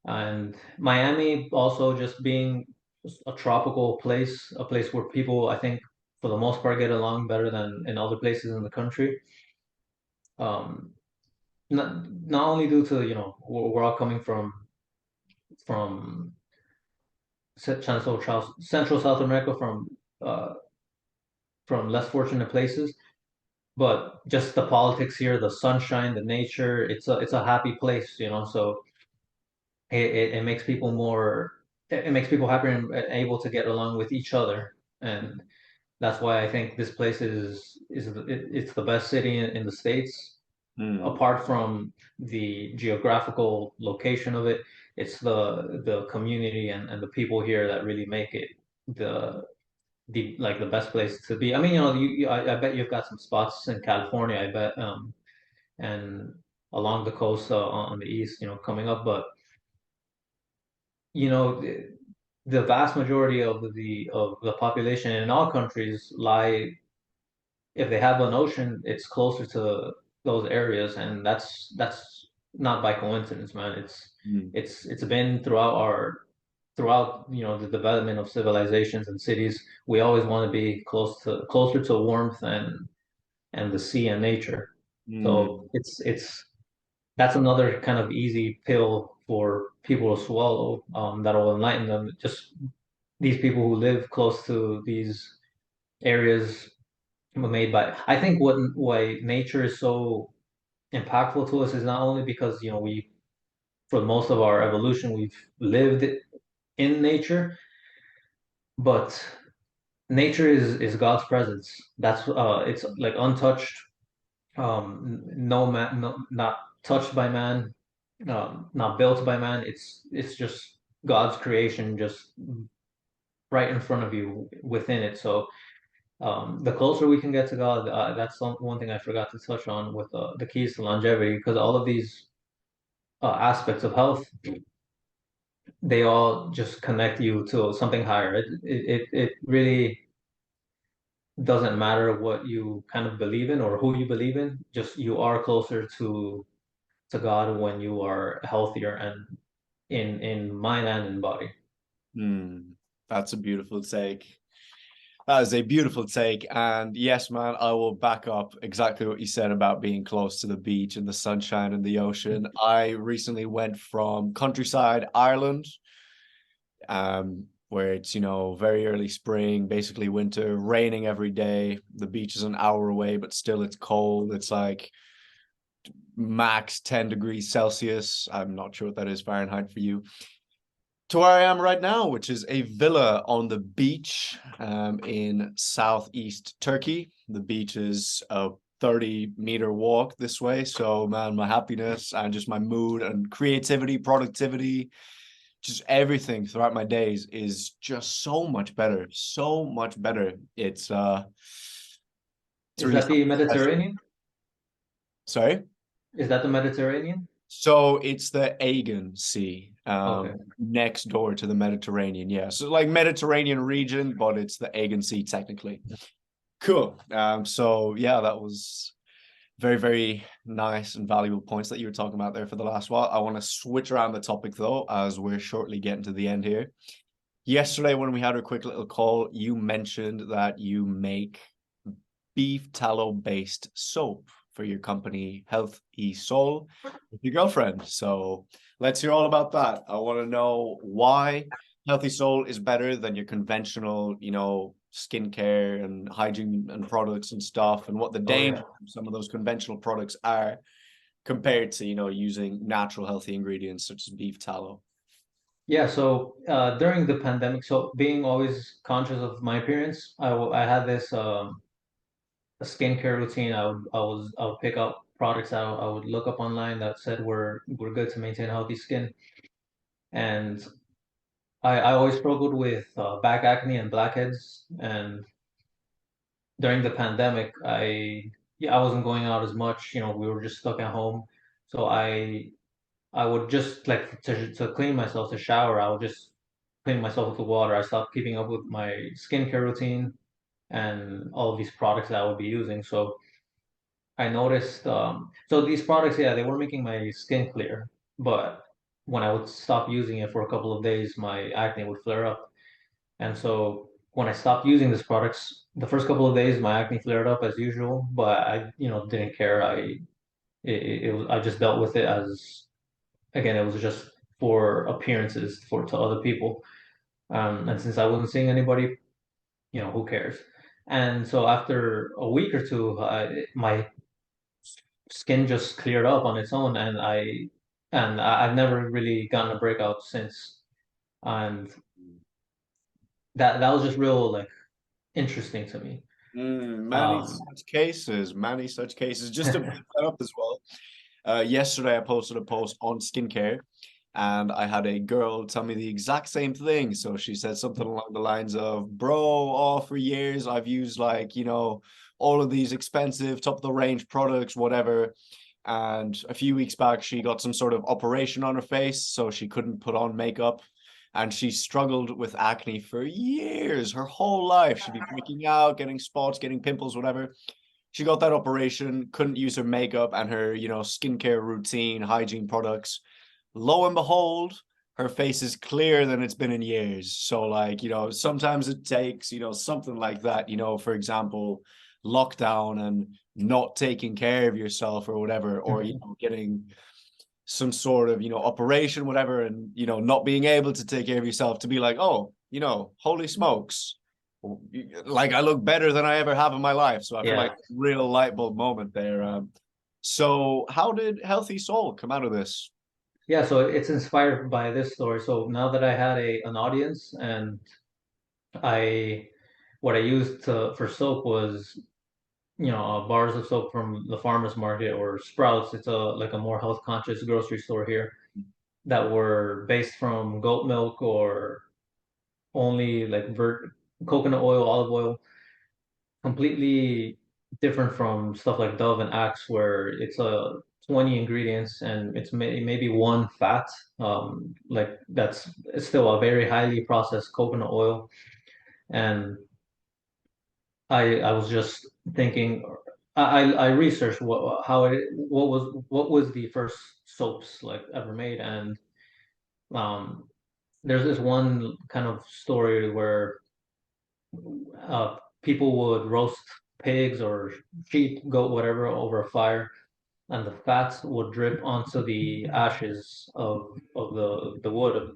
And Miami also just being a tropical place, a place where people, I think, for the most part, get along better than in other places in the country. Um, not only due to, we're all coming from Central South America, uh, from less fortunate places, but just the politics here, the sunshine, the nature, it's a happy place, so it makes people it makes people happier and able to get along with each other. And that's why I think this place it's the best city in the States. Mm. Apart from the geographical location of it, it's the community and the people here that really make it the the best place to be. I mean, I bet you've got some spots in California, I bet, and along the coast, on the east, coming up, but you know, the vast majority of the population in all countries lie, if they have an ocean, it's closer to those areas, and that's not by coincidence, man. Mm. It's been throughout the development of civilizations and cities. We always want to be closer to warmth and the sea and nature. So Mm. it's that's another kind of easy pill for people to swallow, that'll enlighten them. Just these people who live close to these areas were made by. I think why nature is so impactful to us is not only because we, for most of our evolution, we've lived in nature, but nature is God's presence. That's it's like untouched, no man, no, not touched by man, not built by man. It's just God's creation, just right in front of you within it. So the closer we can get to God, that's one thing I forgot to touch on with the keys to longevity, because all of these aspects of health, they all just connect you to something higher. It really doesn't matter what you kind of believe in or who you believe in. Just you are closer to God when you are healthier and in mind and in body. Mm. That's a beautiful take. That is a beautiful take. And yes, man, I will back up exactly what you said about being close to the beach and the sunshine and the ocean. I recently went from countryside Ireland, where it's, very early spring, basically winter, raining every day. The beach is an hour away, but still it's cold. It's like max 10 degrees Celsius. I'm not sure what that is Fahrenheit for you. To where I am right now, which is a villa on the beach, in southeast Turkey. The beach is a 30-meter walk this way. So, man, my happiness and just my mood and creativity, productivity, just everything throughout my days is just so much better. So much better. It's Is really that the something special. Mediterranean? Sorry? Is that the Mediterranean? So it's the Aegean Sea, Okay. next door to the Mediterranean. Yeah, so like Mediterranean region, but it's the Aegean Sea technically. Cool. So yeah, that was very, very nice and valuable points that you were talking about there for the last while. I want to switch around the topic though, as we're shortly getting to the end here. Yesterday, when we had a quick little call, you mentioned that you make beef tallow based soap for your company, Health E Soul, with your girlfriend. So let's hear all about that. I want to know why Healthy Soul is better than your conventional, skincare and hygiene and products and stuff, and what the Oh danger yeah. of some of those conventional products are compared to, using natural healthy ingredients such as beef tallow. Yeah, so during the pandemic, so being always conscious of my appearance, I had this a skincare routine. I would pick up products I would look up online that said were good to maintain healthy skin. And I always struggled with back acne and blackheads. And during the pandemic, I wasn't going out as much. We were just stuck at home. So I would just like to clean myself, to shower. I would just cleaning myself with the water. I stopped keeping up with my skincare routine and all of these products that I would be using. So I noticed, so these products, yeah, they were making my skin clear, but when I would stop using it for a couple of days, my acne would flare up. And so when I stopped using these products, the first couple of days, my acne flared up as usual, but I, didn't care. I just dealt with it as, again, it was just for appearances for to other people. And since I wasn't seeing anybody, who cares? And so after a week or two, my skin just cleared up on its own, and I've never really gotten a breakout since. And that was just real like interesting to me. Um, Many such cases. Just to pick that up as well. Yesterday, I posted a post on skincare, and I had a girl tell me the exact same thing. So she said something along the lines of, "Bro, for years I've used like, all of these expensive, top of the range products, whatever." And a few weeks back, she got some sort of operation on her face, so she couldn't put on makeup. And she struggled with acne for years, her whole life. She'd be breaking out, getting spots, getting pimples, whatever. She got that operation, couldn't use her makeup and her, skincare routine, hygiene products. Lo and behold, her face is clearer than it's been in years. So, like, sometimes it takes, something like that, for example, lockdown and not taking care of yourself or whatever, or, getting some sort of, operation, whatever, and, not being able to take care of yourself to be like, oh, holy smokes, like I look better than I ever have in my life. So I feel like yeah, real light bulb moment there. So how did Healthy Soul come out of this? yeah. So it's inspired by this story. So now that I had an audience, and I what I used for soap was bars of soap from the farmers market or Sprouts. It's a more health conscious grocery store here that were based from goat milk or only like coconut oil, olive oil, completely different from stuff like Dove and Axe, where it's a 20 ingredients and it's maybe one fat. Like that's it's still a very highly processed coconut oil. And I was just thinking, I researched what was the first soaps like ever made, and um, there's this one kind of story where people would roast pigs or sheep, goat, whatever, over a fire, and the fats would drip onto the ashes of the wood,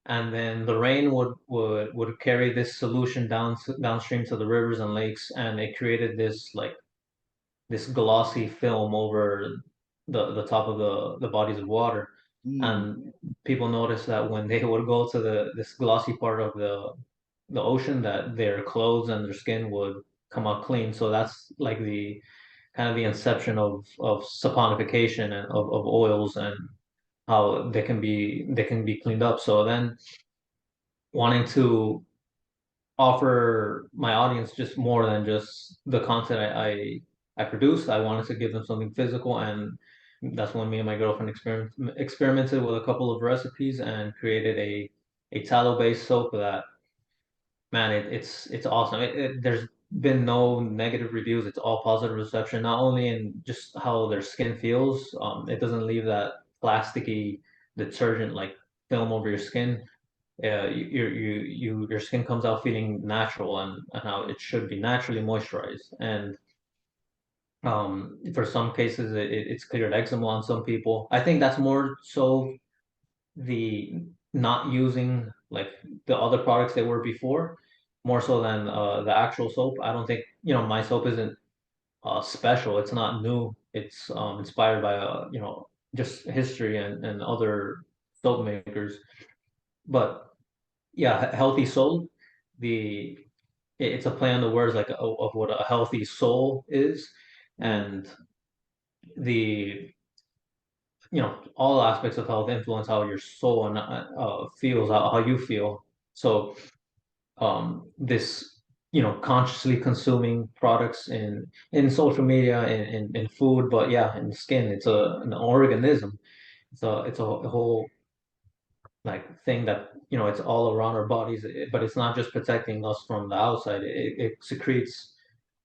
and then the rain would carry this solution downstream to the rivers and lakes, and it created this glossy film over the top of the bodies of water. Mm. And people noticed that when they would go to this glossy part of the ocean, that their clothes and their skin would come out clean. So that's like the kind of the inception of saponification and of oils and how they can be cleaned up. So then wanting to offer my audience just more than just the content I produce. I wanted to give them something physical, and that's when me and my girlfriend experimented with a couple of recipes and created a tallow-based soap that, man, it's awesome. There's been no negative reviews. It's all positive reception, not only in just how their skin feels. It doesn't leave that plasticky detergent like film over your skin. Your skin comes out feeling natural and how it should be naturally moisturized. And for some cases, it's cleared eczema on some people. I think that's more so the not using like the other products they were before, more so than the actual soap. I don't think, my soap isn't special. It's not new. It's inspired by just history and other soap makers. But yeah, healthy soul. The it's a play on the words like of what a healthy soul is, Mm. and the all aspects of health influence how your soul and feels, how you feel. So this consciously consuming products in social media, in food, but yeah, in skin, it's an organism. It's a whole. like thing that it's all around our bodies, but it's not just protecting us from the outside. It secretes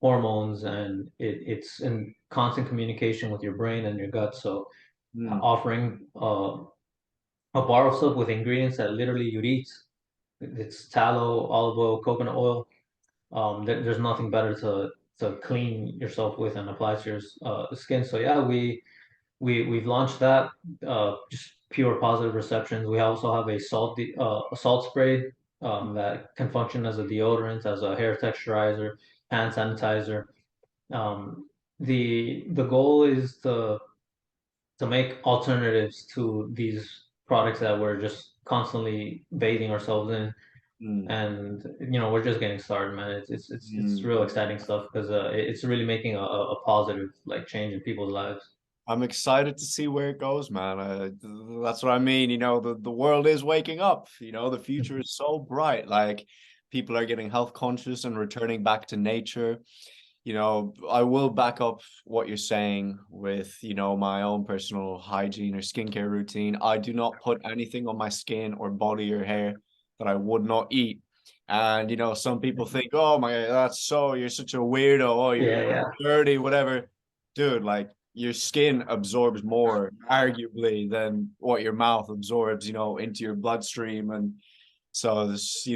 hormones, and it's in constant communication with your brain and your gut. So Mm, offering a bar of soap with ingredients that literally you'd eat. It's tallow, olive oil, coconut oil. There's nothing better to clean yourself with and apply to your skin. So yeah, we've launched that. Just pure positive receptions. We also have a salt spray that can function as a deodorant, as a hair texturizer, hand sanitizer. Um, the goal is to make alternatives to these products that we're just constantly bathing ourselves in. mm, And we're just getting started, man. It's mm. real exciting stuff because it's really making a positive like change in people's lives. I'm excited to see where it goes, man. That's what I mean. The world is waking up. The future is so bright. Like people are getting health conscious and returning back to nature. I will back up what you're saying with, my own personal hygiene or skincare routine. I do not put anything on my skin or body or hair that I would not eat. And, some people think, oh my, you're such a weirdo. Oh, you're Yeah, yeah. dirty, whatever. Dude, like your skin absorbs more, arguably, than what your mouth absorbs, into your bloodstream. And so this,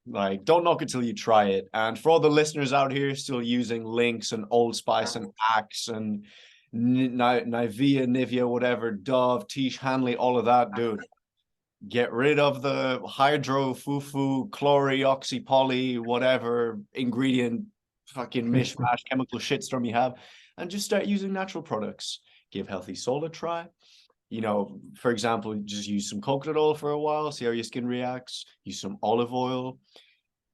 like don't knock it till you try it. And for all the listeners out here still using Lynx and Old Spice and Axe and Nivea, whatever, Dove, Tish, Hanley, all of that, dude. Get rid of the hydro, fufu, chlori, oxy, poly, whatever ingredient, fucking mishmash, chemical shitstorm you have, and just start using natural products. Give healthy soul a try. For example, just use some coconut oil for a while, see how your skin reacts. Use some olive oil.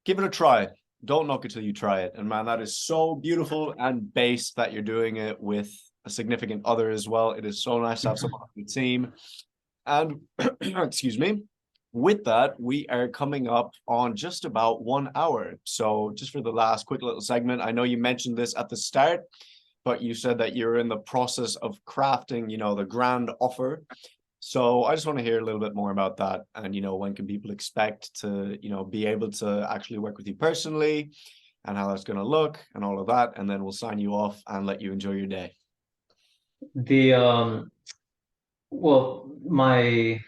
Give it a try. Don't knock it till you try it. And man, that is so beautiful and based that you're doing it with a significant other as well. It is so nice to have someone on the team. And excuse me. With that, we are coming up on just about 1 hour. So, just for the last quick little segment, I know you mentioned this at the start, but you said that you're in the process of crafting, the grand offer. So I just want to hear a little bit more about that. And, when can people expect to, be able to actually work with you personally and how that's going to look and all of that. And then we'll sign you off and let you enjoy your day. The well, my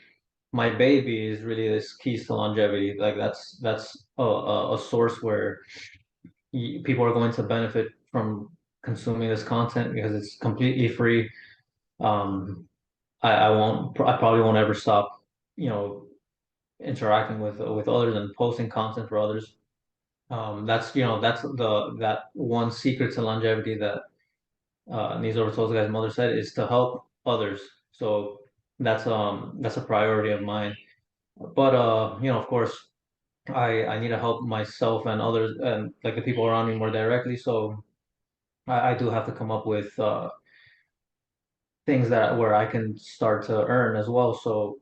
baby is really this keys to longevity. Like that's a source where people are going to benefit from consuming this content because it's completely free. Um, I probably won't ever stop, you know, interacting with others and posting content for others. That's that one secret to longevity that Nils Ortol's mother said is to help others. So that's a priority of mine. But of course, I need to help myself and others and like the people around me more directly. So I do have to come up with things that where I can start to earn as well. So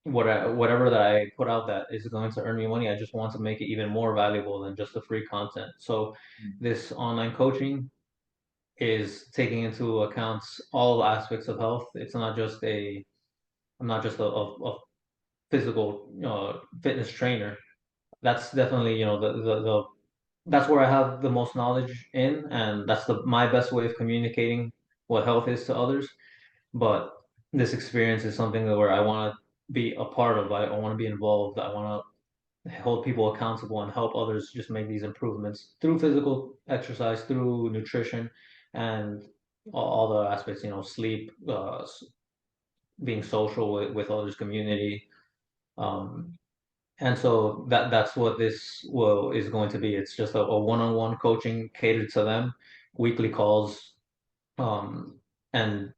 whatever that I put out that is going to earn me money, I just want to make it even more valuable than just the free content. So this online coaching is taking into account all aspects of health. I'm not just a physical fitness trainer. That's definitely the that's where I have the most knowledge in, and that's the my best way of communicating what health is to others. But this experience is something that where I want to be a part of. I want to be involved. I want to hold people accountable and help others just make these improvements through physical exercise, through nutrition, and all the aspects. Sleep, being social with others, community. Um, and so that's what this will is going to be. It's just a one-on-one coaching catered to them, weekly calls, and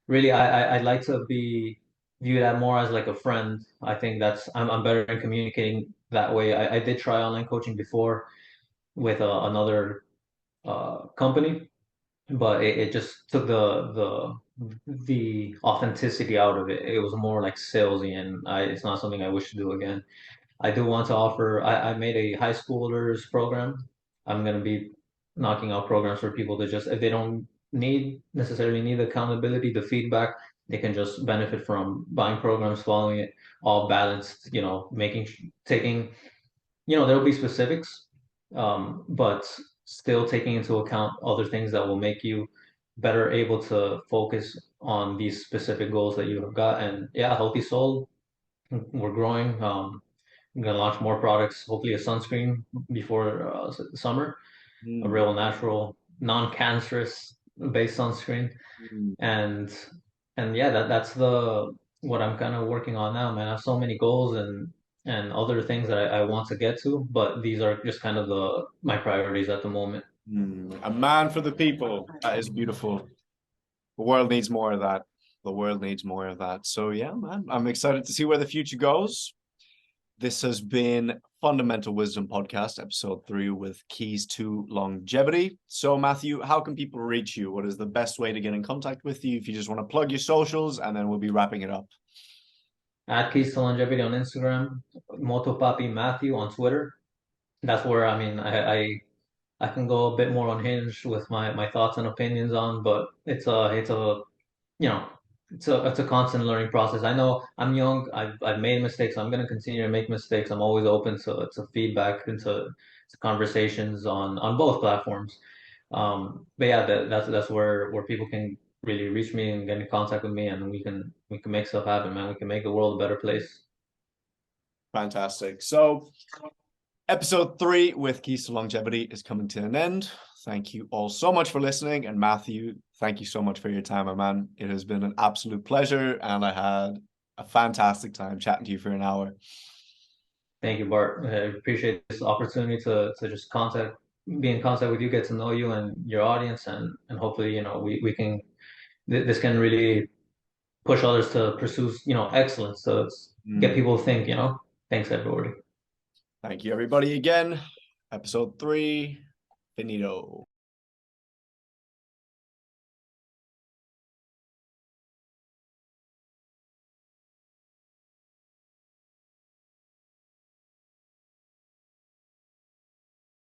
really, I'd like to be viewed at more as like a friend. I think I'm better in communicating that way. I did try online coaching before with another company, but it just took the authenticity out of it. It was more like salesy, and it's not something I wish to do again. I do want to offer. I made a high schoolers program. I'm gonna be knocking out programs for people to just if they don't necessarily need the accountability, the feedback. they can just benefit from buying programs, following it, all balanced, taking, there'll be specifics, but still taking into account other things that will make you better able to focus on these specific goals that you have got. And yeah, Healthy Soul, we're growing. I'm gonna launch more products, hopefully a sunscreen before summer, a Mm, real natural, non-cancerous based sunscreen. mm. And yeah, that's the what I'm kind of working on now, man. I have so many goals and other things that I want to get to, but these are just kind of my priorities at the moment. A man for the people. That is beautiful. The world needs more of that. The world needs more of that. So yeah, man, I'm excited to see where the future goes. This has been Fundamental Wisdom Podcast, episode 3 with keys to longevity. So Matthew, how can people reach you? What is the best way to get in contact with you? If you just want to plug your socials, and then we'll be wrapping it up. At Keys to Longevity on Instagram, Motopapi Matthew on Twitter. That's where I mean I can go a bit more unhinged with my thoughts and opinions on, but it's a you know it's a constant learning process. I know I'm young. I've made mistakes. I'm going to continue to make mistakes. I'm always open to feedback and to conversations on both platforms. But yeah, that's where people can really reach me and get in contact with me, and we can make stuff happen, man. We can make the world a better place. Fantastic. So episode 3 with keys to longevity is coming to an end. Thank you all so much for listening. And Matthew, thank you so much for your time, my man. It has been an absolute pleasure, and I had a fantastic time chatting to you for an hour. Thank you, Bart. I appreciate this opportunity to just be in contact with you, get to know you and your audience, and hopefully, we can this can really push others to pursue, excellence. So it's get people to think, Thanks, everybody. Thank you, everybody, again. Episode 3, finito.